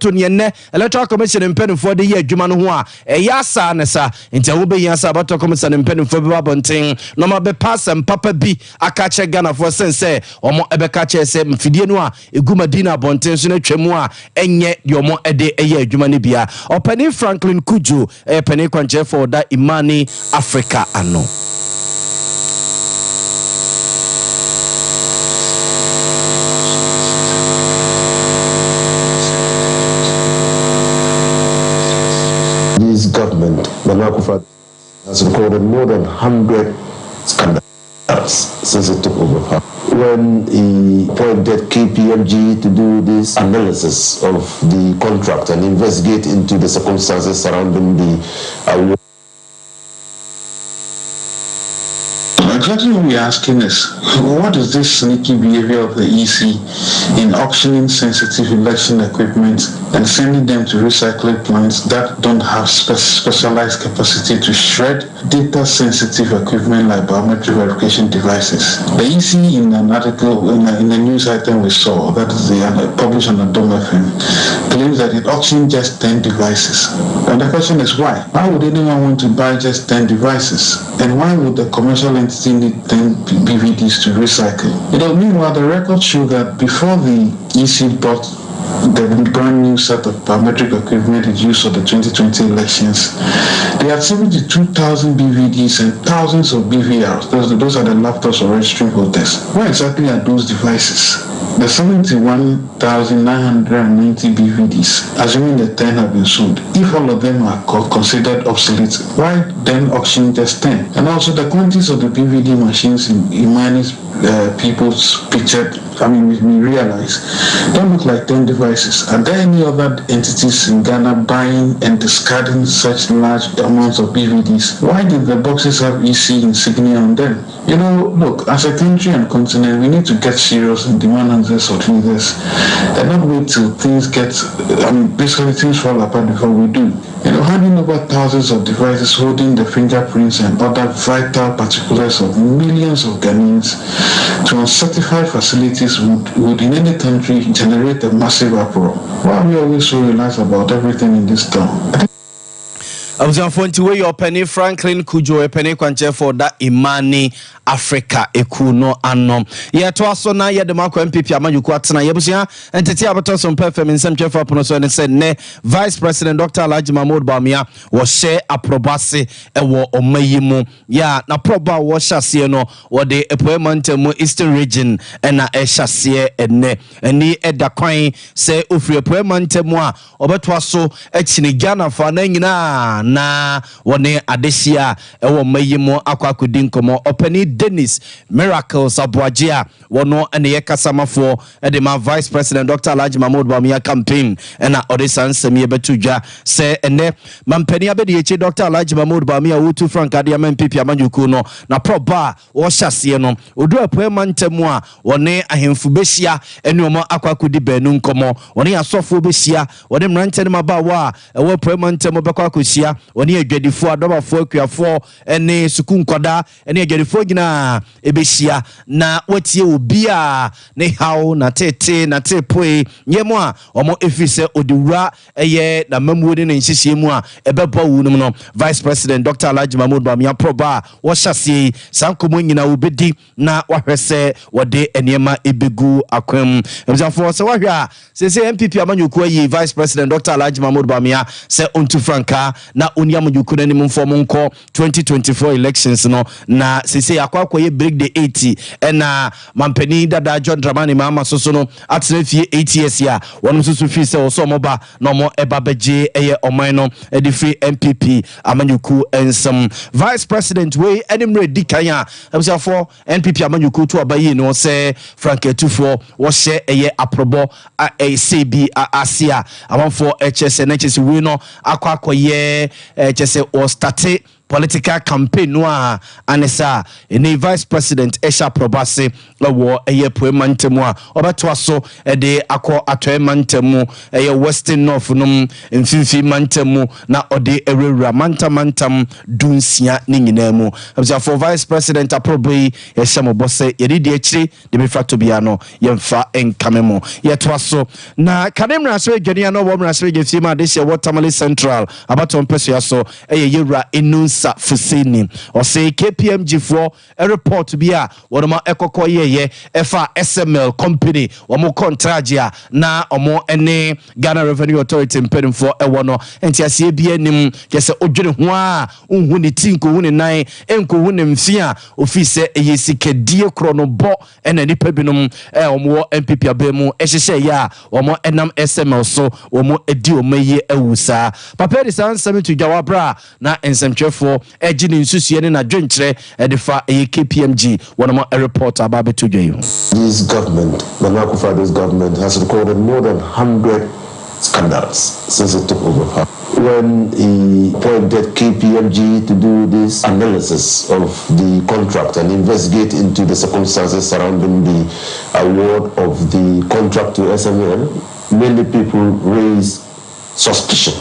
to ne electoral commission mpanimfo de ye adwuma no ho a eya asa ne sa nti wo be yin sa about commission mpanimfo be babonten no ma be pass papa bi aka che Ghana for sense omo ebeka che se mfidie no a egumadina bonten so na twemu a enye de omo ede eye adwuma ne bia opani Franklin Kujo penny kwanche for that Imani Africa ano. This government, Nanakufa, has recorded more than 100 scandals since it took over. When he appointed KPMG to do this analysis of the contract and investigate into the circumstances surrounding the award. Exactly what we're asking is, what is this sneaky behavior of the EC in auctioning sensitive election equipment and sending them to recycling plants that don't have specialized capacity to shred data-sensitive equipment like biometric verification devices? The EC, in an article, in the news item we saw, that is published on the Dome FM, claims that it auctioned just 10 devices. And the question is why? Why would anyone want to buy just 10 devices? And why would the commercial entity need 10 BVDs to recycle? Meanwhile, the records show that before the EC bought the brand new set of biometric equipment it used for the 2020 elections, they had 72,000 BVDs and thousands of BVRs. Those are the laptops or registering holders. Where exactly are those devices? The 71,990 BVDs, assuming the 10 have been sold, if all of them are considered obsolete, why then auction just 10? And also the quantities of the BVD machines in Imani's people's picture, we realize, don't look like 10 devices. Are there any other entities in Ghana buying and discarding such large amounts of BVDs? Why did the boxes have EC insignia on them? Look, as a country and continent, we need to get serious and demand answers or leaders and not wait till things basically things fall apart before we do. Handing over thousands of devices holding the fingerprints and other vital particulars of millions of Ghanaians to uncertified facilities would in any country generate a massive uproar. Why are we always so relaxed about everything in this town? I was on phone to where your penny Franklin Kujo a penny kwanche for that Imani Africa ekuno anom. Ye to aso na ye de mako MPP amanyu atena ye busia entity abato some performance semche for pono so ne said ne Vice President Dr. Alhaji Mahmoud Bawumia was share aprobase ewo omayimu ya na proba wo hyase no wo de epoemante mu Eastern Region na hyase enne eni eda kwan se ofri epoemante mu a obeto aso echini Ghana fa na nyina na wone adehia ewo omayimu akwakudi nkomo openi Dennis Miracles Abuajia wono ene yekasamafo de ma Vice President Dr. Alhaji Mahmoud Bawumia campaign na odesan semi betudwa se ene mampani abedi eche Dr. Alhaji Mahmoud Bawumia wutu Frank Adiama MPP amanjuku no na proba wo hyase no odu apoema ntemu a wone ahemfu behia ene omo akwakudi banu nkomo wone asofo behia wone mrante ne mabawa ewo apoema ntemu bekwakosia wone adwadifo adobafo akuafo ene suku nkoda ene adwadifo gina ebehia na watie obi a ne hawo na tete na tepoi nyemo a omo efise odiwura eye na mamuode ne nhihie mu a ebeba wunum no Vice President Dr. Alhaji Mahmoud Bawumia proba wo hyase sankomo nyina obedi na wahwese wode eniema ebegu akwam emzafo se wahwa se MPP amanyoku ayi Vice President Dr. Alhaji Mahmoud Bawumia se ontu franka na oniam nyoku na nim form nko 2024 elections no na se akwakoye break the 80 ena mampani dada John Dramani mama soso no atena fie 8 years ya wonu soso fi se oso moba no mo eba beje eye oman no edi free MPP amanyoku ensem Vice President we enimre dikanya ebusafo NPP amanyoku to abayi no se Frank Etufo wo hye eye aprobo ACB Asia amanfo HS we no akwakoye HS o start political campaign no a anesa ene vice president Esha Probase wo eye poemantamu a obeto aso de akọ atoe mantamu eye western north nom mfimfi mantamu na ode ewura mantam dunsia ni nyina mu abza for vice president aprobai ye shemobose ye di akiri de be frato bia no yemfa enkamemo ye to aso na kademra so edwane no wo mra so efi ma de she Watermali Central abaton peso ya so eye yewura enunsa fusini o say KPMG for a report bia wonoma ekoko ye efa SML company womo contragia na omo ene Ghana Revenue Authority mpedem for ewono enti asie bia nim kese odwene ho a unhu ne tinko hu ne nan enko hu ne mfia ofise eye sikedie krono bo ena nipa binom omo MPP abemu ehye ya omo enam SML so omo edi omaye awusa papa de san to jawabra na ensemtwefo ejini nsusue ne na dwenkyere edefa eye KPMG wonoma a report about beto dwe. This government, the Nana government, has recorded more than 100 scandals since it took over. When he appointed KPMG to do this analysis of the contract and investigate into the circumstances surrounding the award of the contract to SML, many people raised suspicion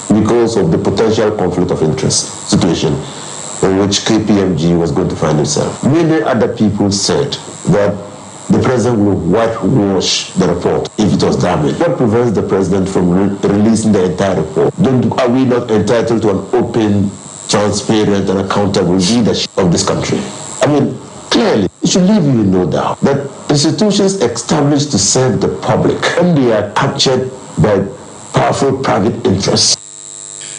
because of the potential conflict of interest situation in which KPMG was going to find itself. Many other people said that the president will whitewash the report if it was damaged. What prevents the president from releasing the entire report? Are we not entitled to an open, transparent, and accountable leadership of this country? I mean, clearly, it should leave you in no doubt that institutions established to serve the public, and they are captured by powerful private interests.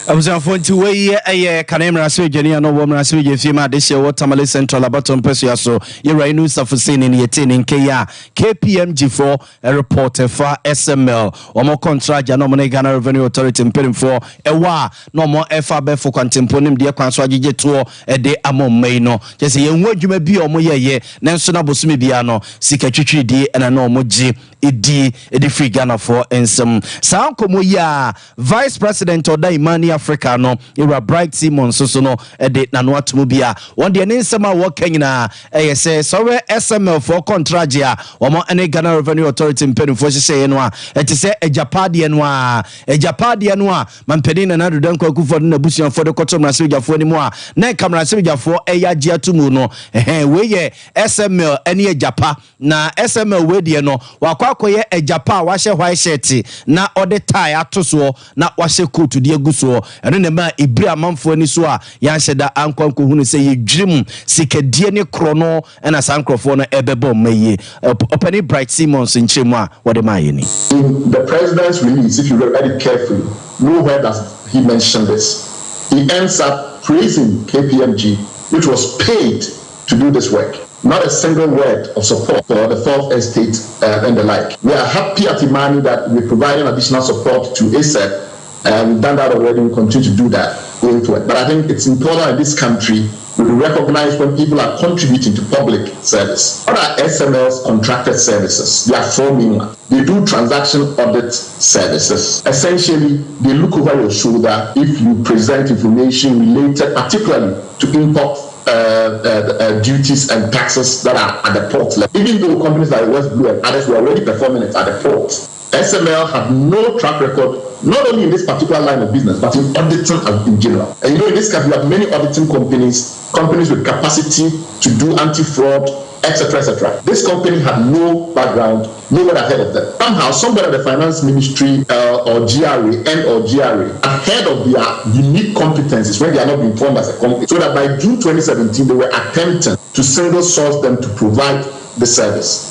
Abuzanfonti we eye kanemra so edwane no wo mra so efi ma de she Watermali Central abaton peso ya so ye rainu safusini ni yetini nke ya KPMG for a reporter for SML omo contract ya no mo Ghana Revenue Authority mpedem for ewa no mo efa be for kwantemponim de kwanso agege to de amomai no je se ye hu adwuma bi omo ye nanso na bosumi bia no sika twitwi di na no mo gi edi free Ghana for ensem san komo ya vice president oda imani Africa no era Bright Simon so no de nano atomu bia won de nsema wo kanyina say sorry SML for contract ya omo ene Ghana Revenue Authority mpedem for hye no a eti say ejapade no a mampedi na nadodan kwakufor na busuan for de kotom na sejafo ni mu a na kamera sejafo eya gia tumu no we ye SML ene ejapa na SML we de no wakwakoye ejapa wa hye white shirt na ode tie atoso na wa hye coat de aguso eno ne ma ibri amanfo ani so a ya hyeda ankwanko hunu se yedwirim sikadie ne krono na sankrofo no ebebo maye openi Bright Simmons nchemu a wode ma ye ni. In the president's release, if you read it carefully, nowhere does he mention this. He ends up praising KPMG, which was paid to do this work. Not a single word of support for the fourth estate and the like. We are happy at Imani that we're providing additional support to ASEP. We've done that already. We continue to do that going forward. But I think it's important in this country we recognize when people are contributing to public service. What are SML's contracted services? They are 4 million. They do transaction audit services. Essentially, they look over your shoulder if you present information related particularly to import duties and taxes that are at the port level. Even though companies like West Blue and others were already performing it at the port, SML have no track record, not only in this particular line of business, but in auditing in general. And in this case, we have many auditing companies with capacity to do anti-fraud, etc., etc. This company had no background, nobody had heard of them. Somehow, somebody at the finance ministry or GRA ahead of their unique competencies when they are not being formed as a company, so that by June 2017, they were attempting to single source them to provide the service.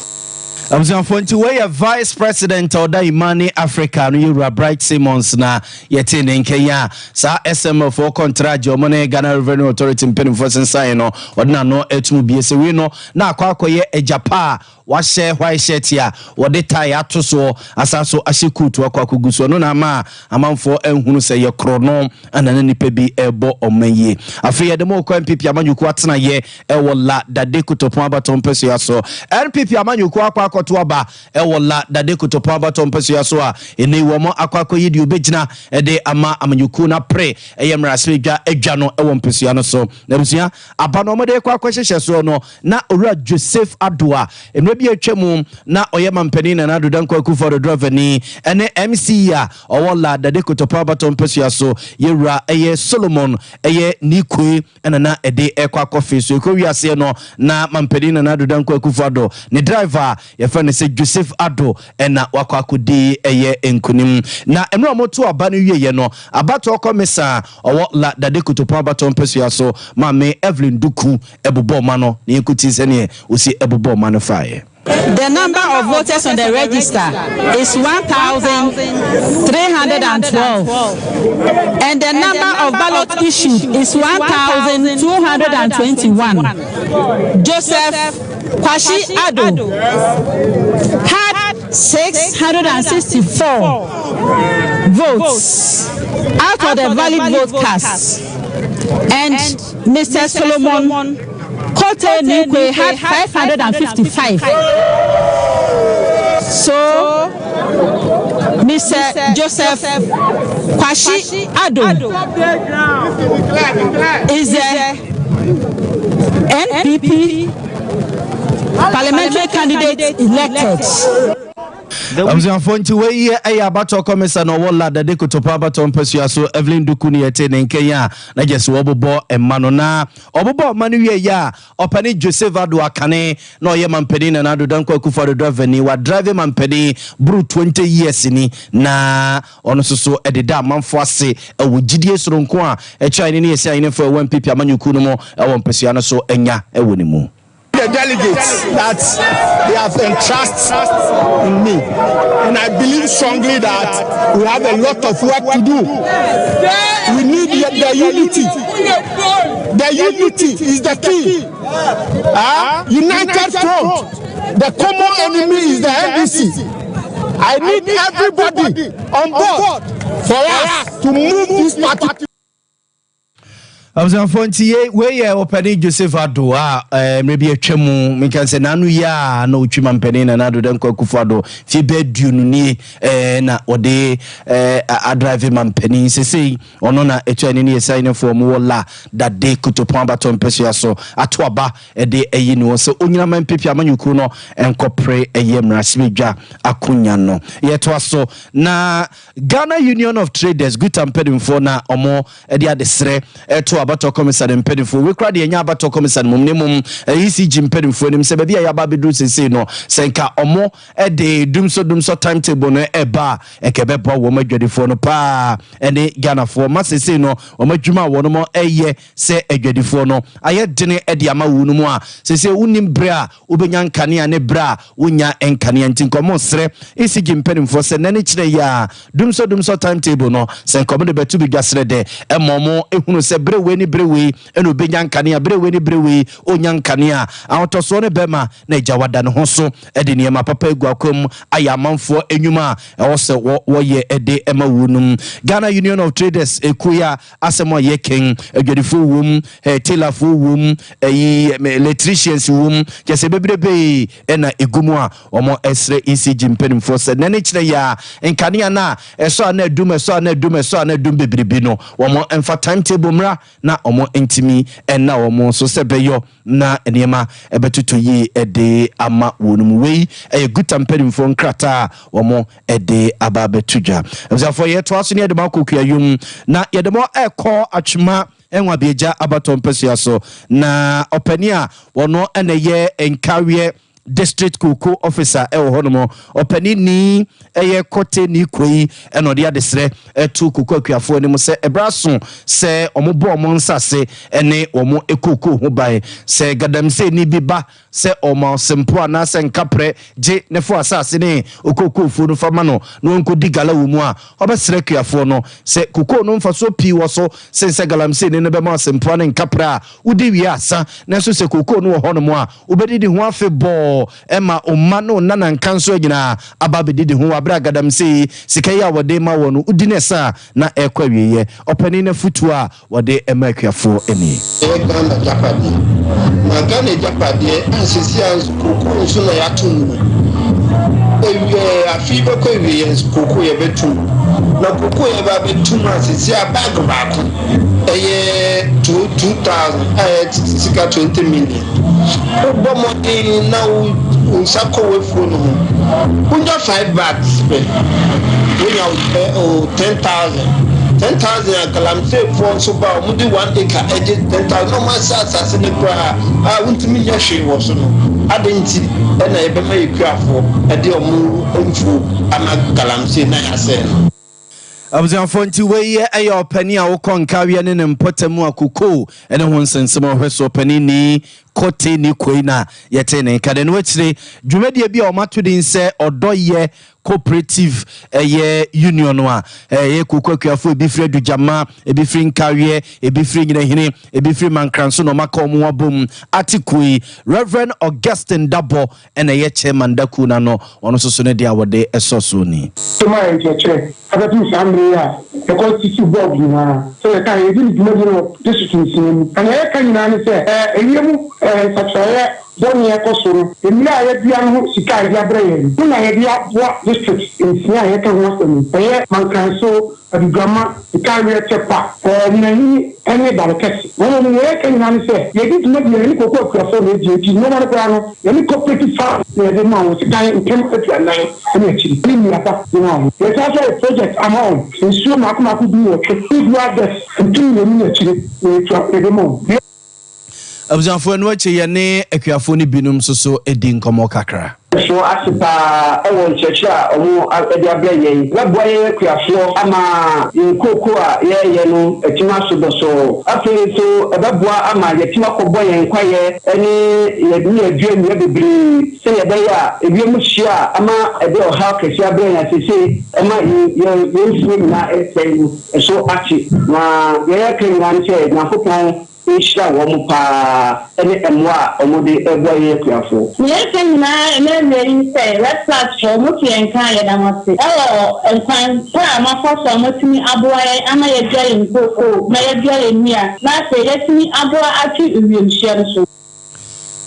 Abuzanfonti we vice president oda imani Africa no yura Bright Simmons na yete ne nkenya sa SML for contract omo na Ghana Revenue Authority mpeni for sensan no odna no etumu biese we no na akwakoye ejapa share white shirt here wɔde tie ato so asaso ahye kutu akwakugu so no na ma amanfo enhunu se ye krono anana nipa bi ebo omaye afi ye demo kwa MPP amanyuku atena ye ewola dade kutopon abaton peso yaso NPP amanyuku akwakoto aba ewola dade kutopon abaton peso yaso a ene womo akwako yidi obegina ede ama amanyuku na pre eyemra asredwa edwa no ewo mpeso ya no so na busua abanomode kwa kwahyehyɛ so no na owura Joseph Adoa emre bi atwam na oyema mpani na adodan kwa kufa do driver ni ene MC ya owola dade kutopon abaton peso yaso yewura eye Solomon eye Nikwe na ede ekwa coffee so ko wiase no na mampani na adodan kwa kufa do ne driver ye fa ne se Joseph Ado na wakwakodi eye enkunim na emre moto aba no wiye no abato komisa owola dade kutopon abaton peso yaso mame Evelyn Duku ebobo ma no ne ekuti se ne osi ebobo ma no fae. The number of voters on the register is 1,312, and the number of ballots issued is 1,221. Joseph Kwashi Ado had 664 votes out of the valid vote cast, and Mr. Solomon Kote Nikwe had 555. So, Mr. Joseph Kwashi Ado is the NPP parliamentary candidate elected. Amzianfonti we ye abato komisa no wola dade kutopon abaton peso yaso Evelyn Duku ni yete ne nkenya na jese obobo emano na obobo manu ye ya opani Joseph Ado akane na oye mampedi na adodan kwa kufa do driver ni wa drive mampedi bru 20 years ni na ono soso ededa manfo ase ewo gidie soronko a echa ni yesi ayine fo ewo MPP amanyuku no mo ewo peso ya no so enya ewo ni mu. The delegates that they have entrusted in me, and I believe strongly that we have a lot of work to do. We need the unity. The unity is the key. United front. The common enemy is the NDC. I need everybody on board for us to move this party. Amzianfonti we ye opani Joseph Ado maybe atwemu me kan se nanu ya na otwima mpani na adodan kwa kufado fi bedu no ni na ode a drive mampani sesei ono na etwani ni sign form wola dade kutopon abaton peso yaso atoaba ede eyi ni wose onyina MPP amanyuku no enkopre eye mrasibedwa akunya no yeto aso na Ghana Union of Traders gutampedimfo na omo ede adesre eto abato komisar mpedifo we kra de nya abato komisar mumnemum ECG mpedifo nim se bia ya ba bedu sese no senka omo de dumso timetable no eba ekebebo wo madwadifo no pa ene Ghana fo masese no o madwuma wo no mo eye se adwadifo no aye dene de ama wo no mu a sese unim bra ubenya nkane ne bra wonya enkane ntinkomo sre ECG mpedifo se nane kire ya dumso timetable no senka mo de betu bi gasre de emomo ehunu se brewe ni brewe eno benya nkane brewe ni brewe onya nkane a ahotoso ne bema na ejawada ne ho so ede niema papa egu akom ayamanfo enyuma ewo se wo ye ede ema wunum Ghana Union of Traders ekuya asemo ye ken adwadifo wum tailorfo wum electricians wum kese bebrebe ena egumu a omo esre ECG mpenimfo se nane kire ya nkane na eso na adum bebrebe no omo emfa timetable mra na omo intimi na omo so sebeyo na enema ebetuto yi ede ama wonum wei gutamperimfo nkrata omo ede ababetudwa ezafo yeto aso ne de makokua yum na yede mo ekọ atwema enwa beja abaton pesia so na opania wono eneye enkawie district kuku officer honomo opani ni kote ni koi eno de adesre etu kuku akuafo ni mo se ebraso se omobo omo nsase ene omo ekuku ho bai se gadamse ni biba se omo sempo na se nkapre je nefo asase ne okuku fu no fama no no nkodi gala wo mu a obesre akuafo no se kuku no mfa so pi wo so se galamse ne be ma sempo na nkapre a udi wi asa na so se kuku no honomo a obedi di ho afebọ bɔ ɛma ɔma no nana nkanso nyina aba bedidi ho abra gadam sei sika ya wɔde ma wɔ no udi ne sa na ɛkɔ wieye ɔpani na futu a wɔde ɛma akuafo ani Ghana Japadi na Ghana Japadi asisi koko nso na yatum ewie afi beko ewie koko ye betum na koko ye ba betum asisi bag baako eye 2000 sika 20 million obo mo na unsako we phone ho unja 5 bags pe unya 10,000 kalamse for so ba mudi 1 acre edge 10,000 no masa se ne kra untimi nya hwe wo so no adenti na ebe ma yekuafo ede omu mfu ama kalamse na yase Abuzanfo nti weye ayo opani a wokɔ nkawe ne mpɔtamu akoko ene ho nsensem ohweso opani ni kote ni koina yete ne kade no akyire dwumadie bi a ɔmato din sɛ ɔdɔyɛ cooperative union a kokwakuafo ebifre dujama ebifre nkawe ebifre nyinahene ebifre mankranso no maka ɔmo abom atikui Reverend Augustine Dabo ene ye chairman daku na no ɔno soso ne dia wɔde ɛsɔso ni abatu samre ya e ko titi bob na so e kan e di dwumadie no district nsini ana e kan nyina ne sɛ eliemu satsaye boni ekosoro emira ya bia no sika ya breye na ya bia bo district nsini ya kan ho sɛm e mankanso adugama ikawe chepa na ni ene barakasi wona ni e kan nyina ne sɛ ye di dwumadie ni kokɔ kuafo na eji no ma ko ano ye ni cooperative farm na de ma wo sika nkem atuanan ene achi ni mi ata na ye sa so project amount nsuo makomako bi wo twe do address ntu ni achi ni twa edemo Abuzanfo no achi ye ne akuafo ni binum soso edi nkomo kakra so asipa ewo cheche a omo edi abreye na boye akuafo ama nkoko a ye no etima so do so afei so ebeboa ama yetima ko boye nkwaye eni ye bi adue ni bebre se ye be ya ebi mu hia ama ebe oha kesi abreye asese ama ye nsuo na esen so achi na ye kenyan che na kokon ishira wo mu pa ene emwa omode eboye akuafo Yes, na very say let's start from what you encounter na must encounter ma for so much me aboa ama ye bia nkoko na ye bia enia na say let me aboa atu uwiem share so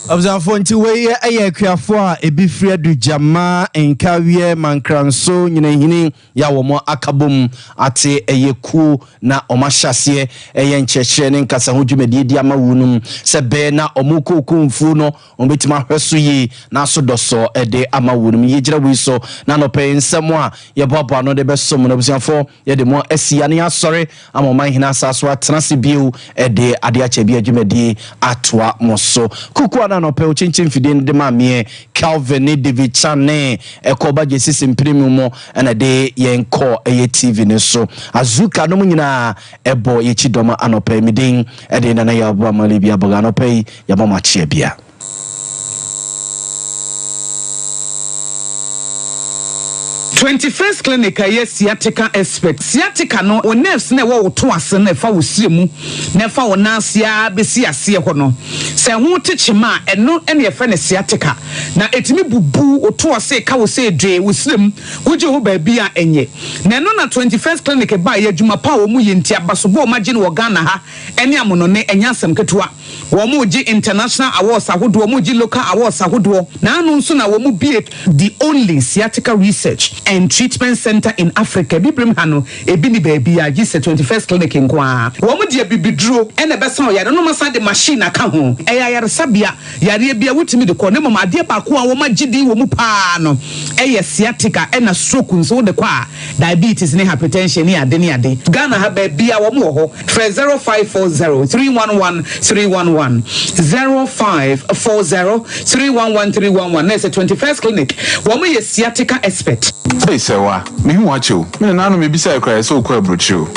Abuzanfo nti weye aye akuafo a ebifre adujama enkawe mankranso nyinahini ya womo akabom ate eyeku na omahyasie eye nkyekye ne nkasa ho dwumadi di ama wunum se be na omukokumfu no ombetima hweso yi na so doso ede ama wunum yegyira wiso na no pe nsemo a ye bobo no de besom na abuzanfo ye de mo asia ne asore ama manhina asaso atenase biu ede ade acha bi adwumadi atoa moso kuku no pe chinchin fide de mamie Calvin David Chane ekoba jesi premium mo na de yenko eye TV ne so azuka no nyina ebo ye chidoma anope midin ede na ya bo amali bia boga anope ya mama chia bia 21st clinic aye sciatica expert sciatica no o nerves na wo to ase na fa wo siremu na fa wo nasia besi ase ho no se ho techima eno ene fa ne sciatica na etimi bubu o to ase ka wo se dwe wo sirem wo je ho ba bia enye na eno na 21st clinic ba ye adwuma pa wo mu yenti abaso bo ma gine wo Ghana ha ene amono ne enya asem ketua wo mu ji international awards ahodo wo mu ji local awards ahodo na anu nso na wo mu be the only sciatica research and treatment center in Africa. Bibrim hano ebi ni baby a gise 21st clinic nkwa. Wo mu de bibiduro ene besan yare no masa de machine aka ho. Eya yare sabia yare bia wotimi de ko ne mama de ba ko a wo magidi wo mu pa no. Eye sciatica ena stroke nso de kwa diabetes ne hypertension ne ade ne ade. Ghana ha ba bia wo mu ho. 0540 311 311 0540 311 311 na 21st clinic. Wo mu ye sciatica expert. Hey, sewa. Me watch you. Me na no me bisa cry so kwa brochu.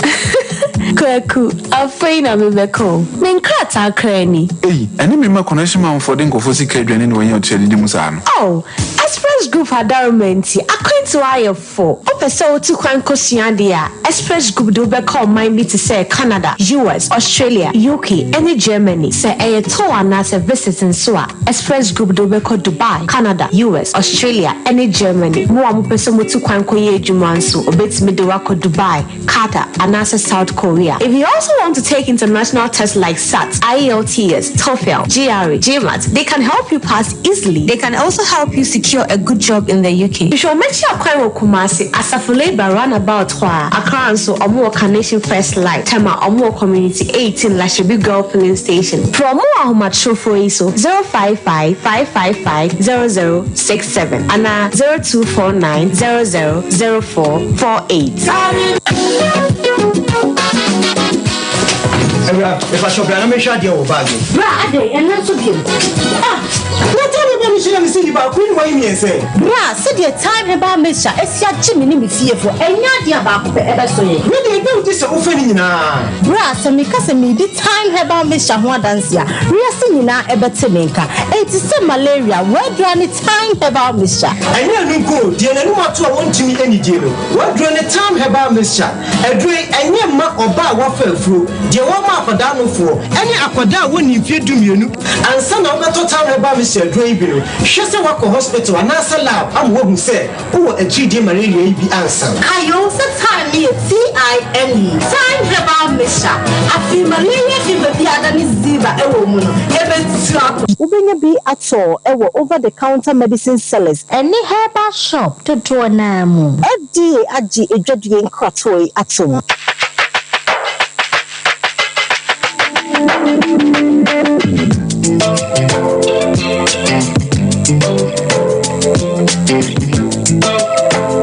Kwaku, afei na me beko. Me nkrata krani. Hey, eni me ma connection ma for den ko fosi ka dwane ne wanya o chedi di musa no. Oh, as for Express Group Adarumenti, according to IF4, Opesa to Kwankosiadia, Express Group do be call mind to say Canada, US, Australia, UK, any Germany, say a tour and as a visit in Sua. Express Group do be call Dubai, Canada, US, Australia, any Germany. More person to Kwankoye Jumansu, Obits Midwako Dubai, Qatar, and as South Korea. If you also want to take international tests like SAT, IELTS, TOEFL, GRE, GMAT, they can help you pass easily. They can also help you secure a good job in the UK. You should make sure Kwairo Kumasi, Asafule Baranabout Accra and so Omo Carnation First Light, Tema Omo Community 18 Lashibi Girl Filling Station. From more much for ISO 055-555-0067 and 0249-000448. If I shop, I'm sure you'll bag it. Brother, and that's okay. What time you see about Queen Wayne say? Bra, said your time about Mr. Esia Jimmy fear for any idea about the ever so. Really, do this offending now. Bra, so me cousin me the time about Mr. Huadansia. We are seeing now about Temenka. It is some malaria. Where do any time about Mr. I know go, dear, and what to want to me any deal. What do any time about Mr. A drink, and your ma or bar waffle fruit, dear woman for down for any aquada when you fear do you and some of the time about Mr. Draybino. She said, walk to hospital and answer loud. I'm what who said, oh, a 3D malaria be answered. I also time me TIME. Time about Mr. I feel malaria fever the other is Ziba, a woman. Ubenya be at all, over the counter medicine sellers, and the herbal shop to draw namu. FDA Aji a judging cratoi at all.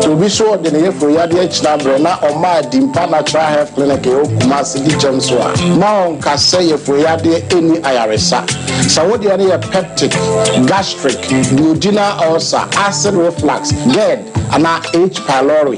To be sure, the year for Yadia Chnabrena or my Dimpa Natural Health Clinic, Kumasi Jamswa. Now, Kassay for Yadia any IRSA. So, what you are a peptic, gastric, duodenal ulcer, acid reflux, GERD, and H. pylori.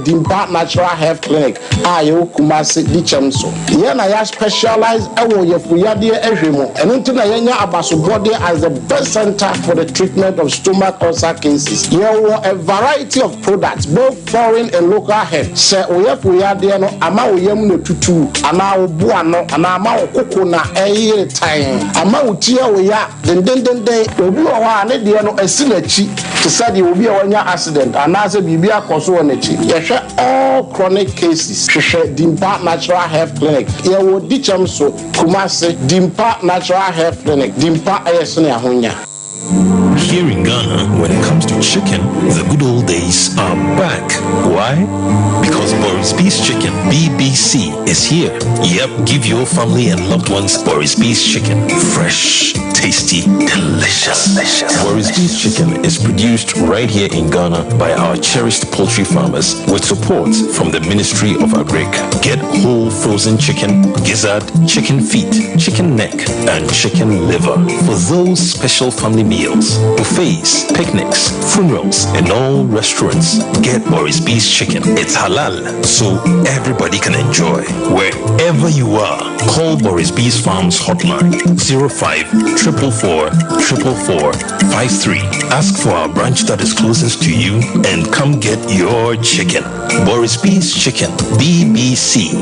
Dimpa Natural Health Clinic, Ayo Kumasi Dichamso. Yana ya specialized for Yadia Ejimo, and until Nayanya Abasu body as the best center for the treatment of stomach ulcer cases. Here are a variety of products, both foreign and local head. Say Oyadia no ama oyam tutu, ama obuano, and ama okokona a time. Ama utia oya, then obi owa ne de no esinachi to say the obi onya accident and as a bibia koso onechi. Yehwe all chronic cases. Hwehwe Dimpa Natural Health Clinic. Here wo Dichamso Kumasi Dimpa Natural Health Clinic. Dimpa ayesone ahonya. Here in Ghana, when it comes to chicken, the good old days are back. Why? Because Boris Beef's Chicken, BBC, is here. Yep, give your family and loved ones Boris Beef's Chicken. Fresh, tasty, delicious. Boris Beef's Chicken is produced right here in Ghana by our cherished poultry farmers with support from the Ministry of Agric. Get whole frozen chicken, gizzard, chicken feet, chicken neck, and chicken liver for those special family meals, buffets, picnics, funerals, and all restaurants. Get Boris Beef's Chicken. It's halal, so everybody can enjoy. Wherever you are, call Boris Beef's Farms hotline 05-444-444-53. Ask for our branch that is closest to you and come get your chicken. Boris Beef's Chicken, BBC,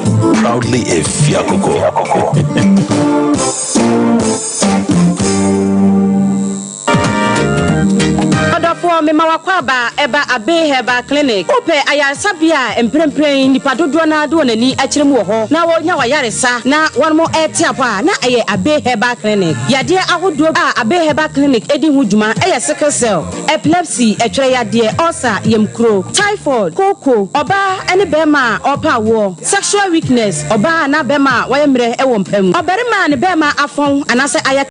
proudly a Fiakoko. For me mawakwaba eba abe heba clinic ope ayansabia emprempren nipa dodo na do nani akirem wo ho na wonya wayaresa na won mo etiapa na aye abe heba clinic yade ahodo a abe heba clinic edi hu djuma eye sickle cell epilepsy etwere yade ulcer yemkro typhoid koko oba ene bema opa wo sexual weakness oba na bema wayemre ewo mpam oberima ne bema afon anase